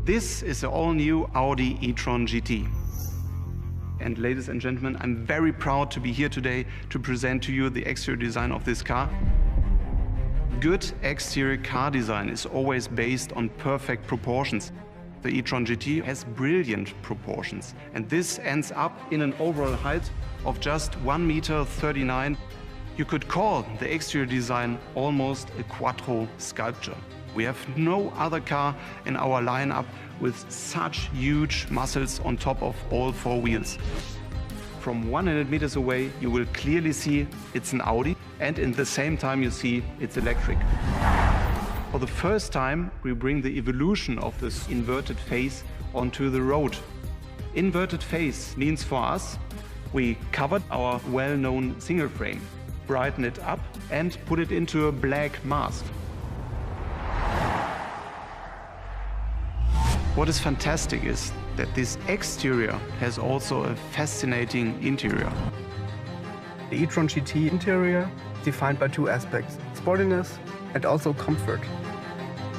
This is the all-new Audi e-tron GT. And ladies and gentlemen, I'm very proud to be here today to present to you the exterior design of this car. Good exterior car design is always based on perfect proportions. The e-tron GT has brilliant proportions, and this ends up in an overall height of just 1.39 meters. You could call the exterior design almost a quattro sculpture. We have no other car in our lineup with such huge muscles on top of all four wheels. From 100 meters away, you will clearly see it's an Audi, and in the same time you see it's electric. For the first time, we bring the evolution of this inverted face onto the road. Inverted face means for us, we covered our well-known single frame, brighten it up and put it into a black mask. What is fantastic is that this exterior has also a fascinating interior. The e-tron GT interior is defined by two aspects, sportiness and also comfort.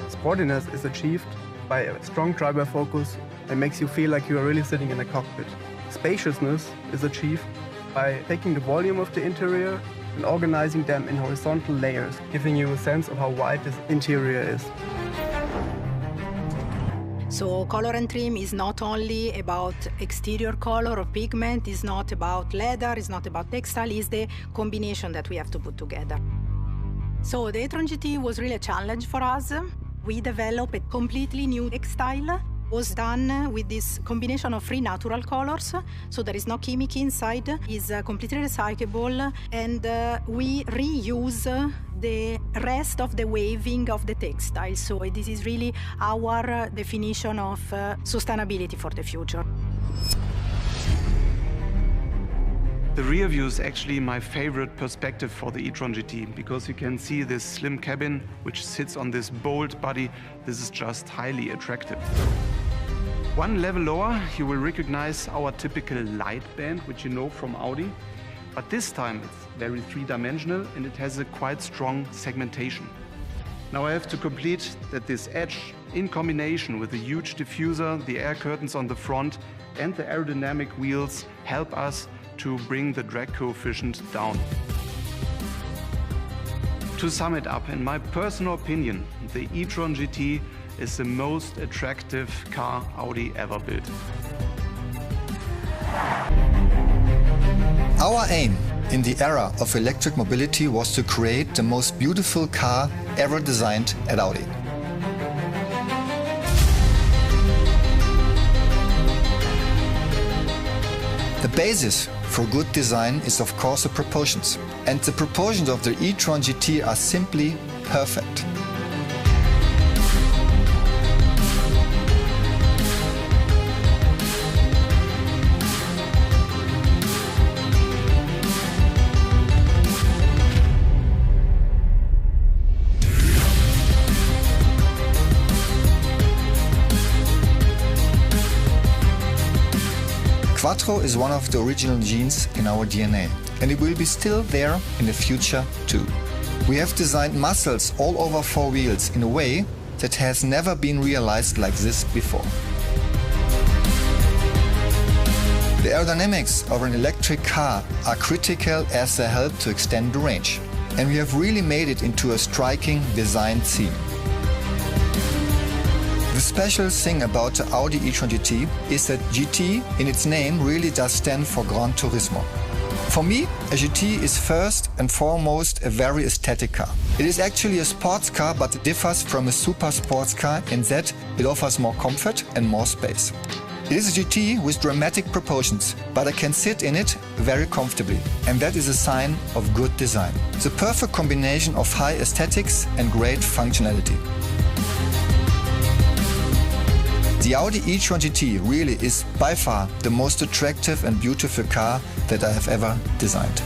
Sportiness is achieved by a strong driver focus and makes you feel like you are really sitting in a cockpit. Spaciousness is achieved by taking the volume of the interior and organizing them in horizontal layers, giving you a sense of how wide this interior is. So color and trim is not only about exterior color or pigment, it's not about leather, it's not about textile, it's the combination that we have to put together. So the e-tron GT was really a challenge for us. We developed a completely new textile. It was done with this combination of three natural colors, so there is no chemical inside. It's completely recyclable, and we reuse the rest of the weaving of the textile. So this is really our definition of sustainability for the future. The rear view is actually my favorite perspective for the e-tron GT because you can see this slim cabin which sits on this bold body. This is just highly attractive. One level lower, you will recognize our typical light band, which you know from Audi. But this time it's very three-dimensional and it has a quite strong segmentation. Now I have to complete that this edge, in combination with the huge diffuser, the air curtains on the front and the aerodynamic wheels, help us to bring the drag coefficient down. To sum it up, in my personal opinion, the e-tron GT is the most attractive car Audi ever built. Our aim in the era of electric mobility was to create the most beautiful car ever designed at Audi. The basis for good design is of course the proportions, and the proportions of the e-tron GT are simply perfect. Quattro is one of the original genes in our DNA, and it will be still there in the future too. We have designed muscles all over four wheels in a way that has never been realized like this before. The aerodynamics of an electric car are critical as they help to extend the range, and we have really made it into a striking design theme. The special thing about the Audi e-tron GT is that GT in its name really does stand for Gran Turismo. For me, a GT is first and foremost a very aesthetic car. It is actually a sports car, but it differs from a super sports car in that it offers more comfort and more space. It is a GT with dramatic proportions, but I can sit in it very comfortably, and that is a sign of good design. The perfect combination of high aesthetics and great functionality. The Audi e-tron GT really is by far the most attractive and beautiful car that I have ever designed.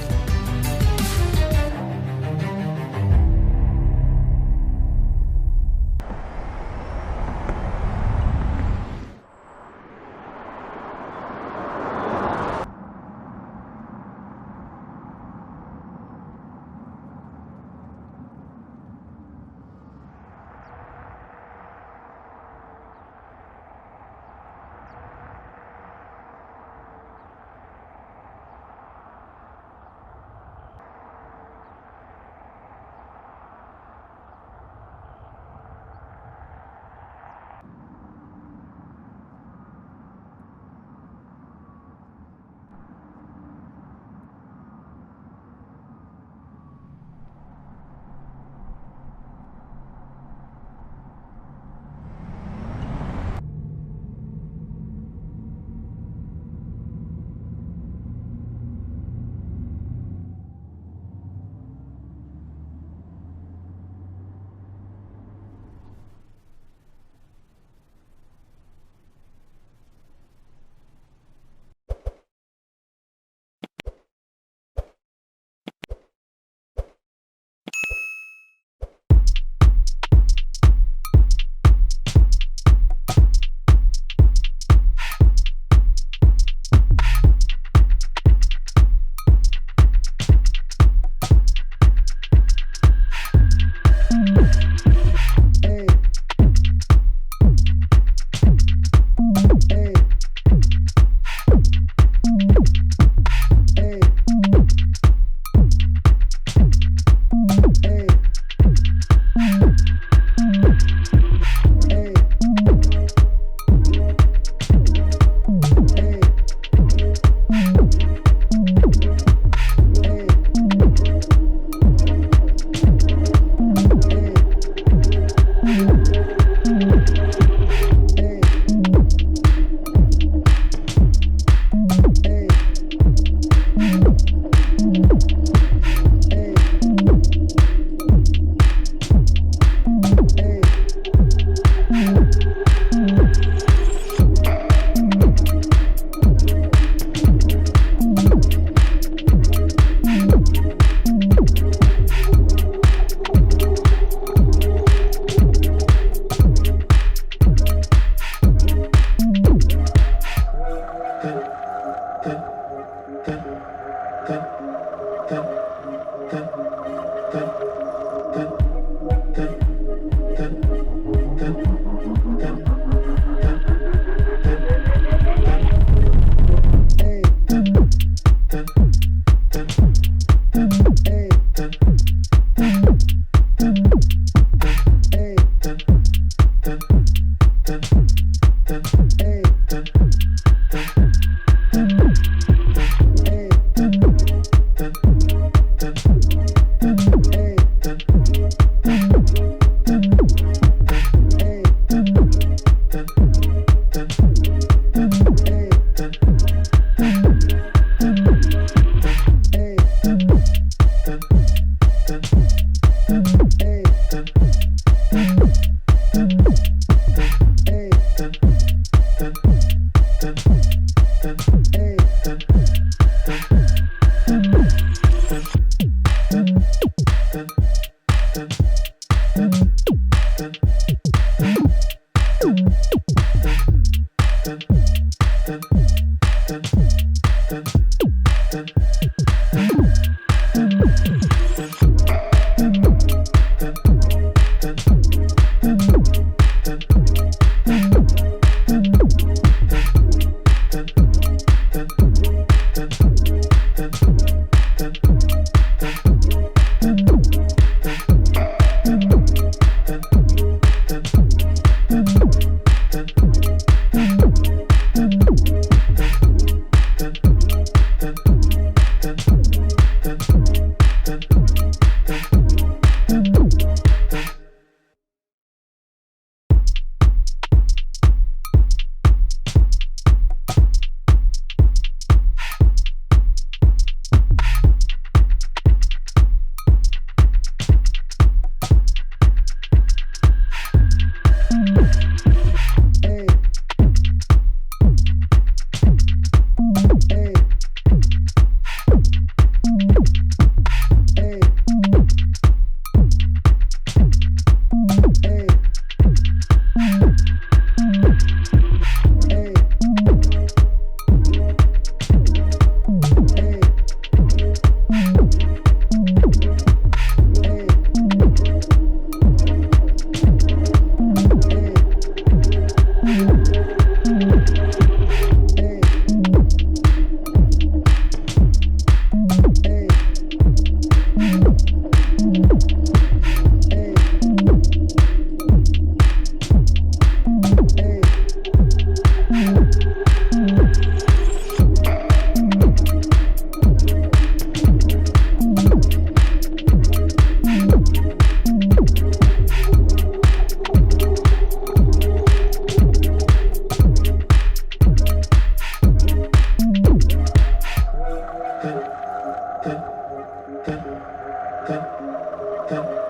10,